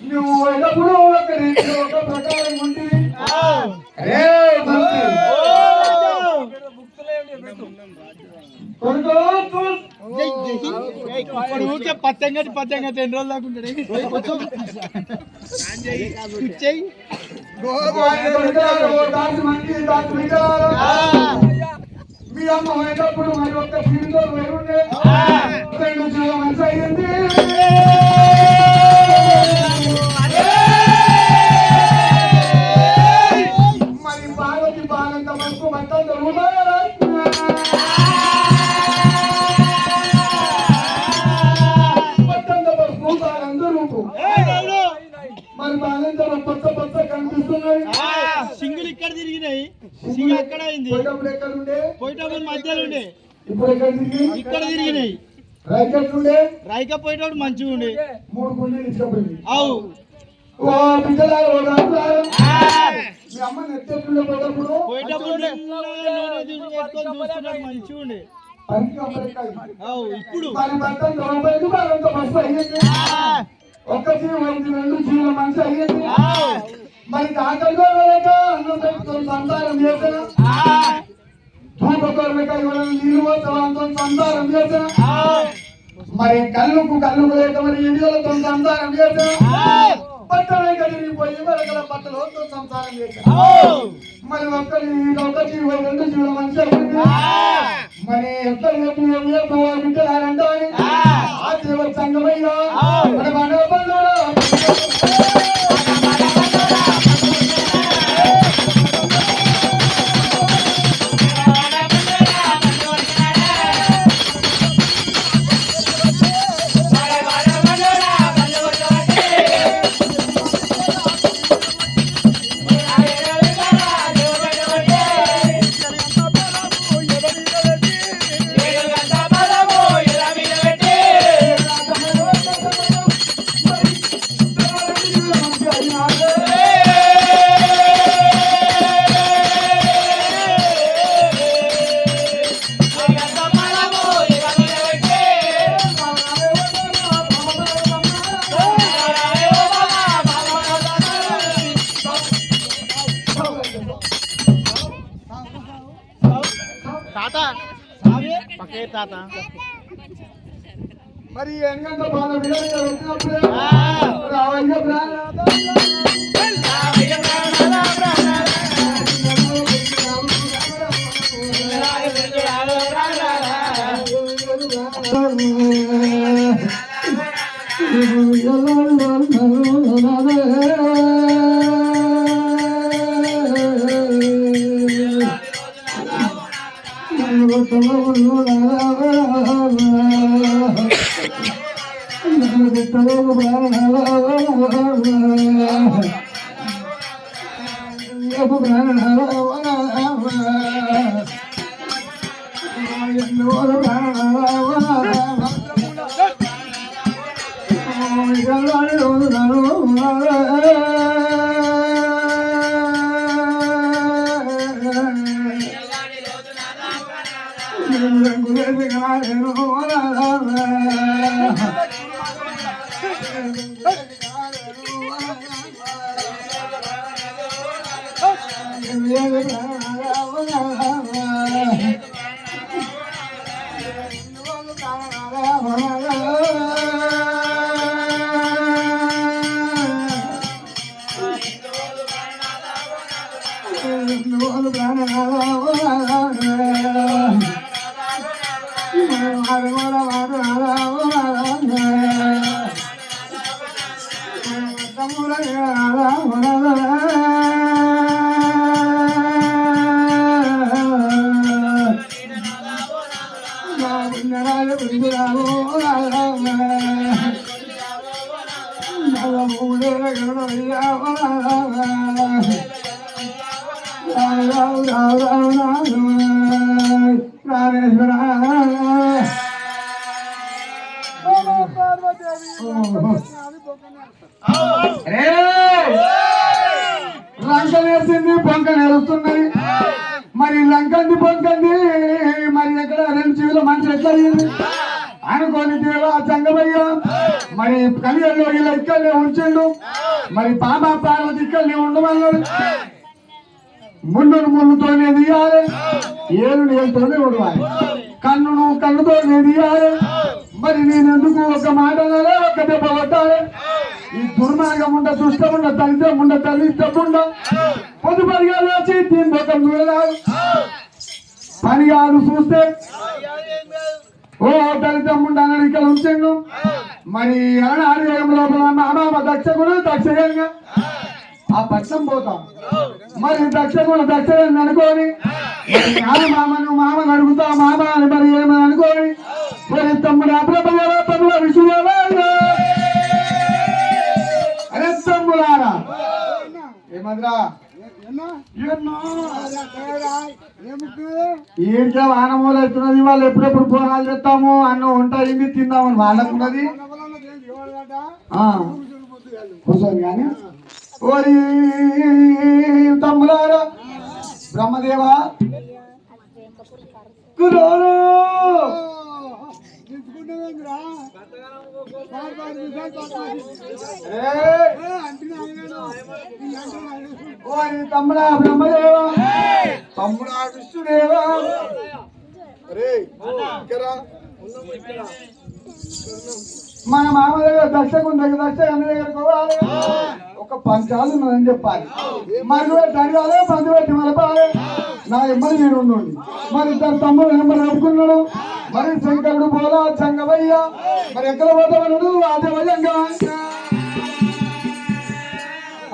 నువ్వు ఎప్పుడు ఒక రీతిలో ఒక ప్రకారం ఉంటుంది. ఊరికే పచ్చంగటి 2 రోజులు దాకుంటాడు. మీ అమ్మ పోయేటప్పుడు మరి ఒక్క ఫీల్డ్లో వేరుండే 2 జీవ మంచి అయ్యింది. మరి పార్వతి పాలంత మనకు మొత్తం మరి బాలంత పచ్చ పచ్చ కనిపిస్తున్నాయి. సింగిల్ ఇక్కడ తిరిగినాయి, సింగిల్ అక్కడ అయింది. పోయేటప్పుడు మధ్యలో ఉండే, ఇప్పుడు ఇక్కడ తిరిగినాయి. రైక పోయేటప్పుడు మంచిగా ఉండే 3 గుండెలు ఇచ్చిపోయింది. అవు పోయేటప్పుడు మంచిగా ఉండే. ఇప్పుడు ఒక్క జీవం 2 జీవుల మంచి అయ్యింది. మరి ఆకలిగా అన్నం పెట్టుకొని సంసారం చేసిన ధూపకొరకాయ నీళ్ళు పోతాంతో సంసారం చేసిన మరి కళ్ళుకు లేక మరి ఇండియాలతో సంసారం చేసిన బట్టలే కదిలిపోయి మరొకల బట్టలతో సంసారం చేసిన మరి ఒక్క జీవ 2 జీవుల మంచి అయ్యింది. మరి ఎక్కడ బిడ్డలారంటే ఆ దేవ సంగమయ్యా మరి ఎందుకంటే బాగా వచ్చినప్పుడే లంకనేసింది పొంక నెలుస్తున్నది మరి లంకంది పొంకంది మరి ఎక్కడ 2 జీవుల మనిషి ఎట్లా అనుకోని దేవా చంగమయ్య మరి కలియల్లో ఇలా ఇక్కడనే ఉంచిండు మరి పాప పార్వతి ఇక్కడనే ఉండమన్నాడు ముళ్ళును ముళ్ళుతోనే తీయాలి ఏలు నేలతోనే ఉడవాలి కన్నును కన్నుతోనే తీయాలి మరి నేను ఎందుకు ఒక మాట అనాలి ఒక దెబ్బ కొట్టాలి ఈ దుర్మార్గం ఉండ దుష్టం ఉండ దరిద్రం ఉండ దరిద్రం ఉండ పొదుపరిగా వచ్చి దీని ముఖం చూడరాదు పని కాదు చూస్తే ఓ దళితం ఉండాలని ఇక్కడ ఉంచండు మరి ఆడివేగం లోపల మామ దక్షకుడు దక్షగా ఆ పట్నం పోతాం మరి దక్షకుడు దక్షగా అనుకోని మామను అడుగుతా మామ అని మరి ఏమని అనుకోని మరి తమ్ముడు అప్రభ విషయంలో అరే తమ్ముడారా ఏమద్రా ఏంటో వానమూలు అవుతున్నది వాళ్ళు ఎప్పుడెప్పుడు పోనాలు తెస్తాము అన్నం ఉంటాయి తిందామని వాళ్ళకున్నది కూర్చొని కానీ ఓరి తమ్ములారా బ్రహ్మదేవా గురోరు ఓరి తమ్ముడా బ్రహ్మదేవా తమ్ముడా విష్ణుదేవా మన మామ దగ్గర దర్శకు దర్శక అన్న దగ్గర పోవాలి ఒక పంచాలు ఉన్నదని చెప్పాలి మరి అడగాలి పంది పెట్టి మలపాలి నా ఇబ్బంది నేను ఉండండి మరి ఇద్దరు తమ్ముడు నెంబర్ నడుపుకున్నాడు మరి శంకరుడు పోలా చంగవయ్య మరి ఎక్కడ పోతామన్నాడు ఆదేవజంగా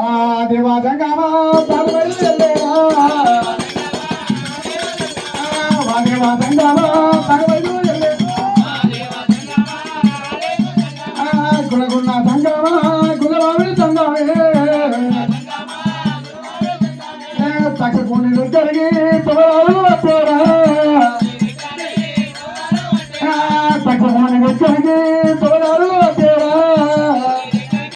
ఆదేవాజంగామా ఆదేవాజంగామా గుణగుణ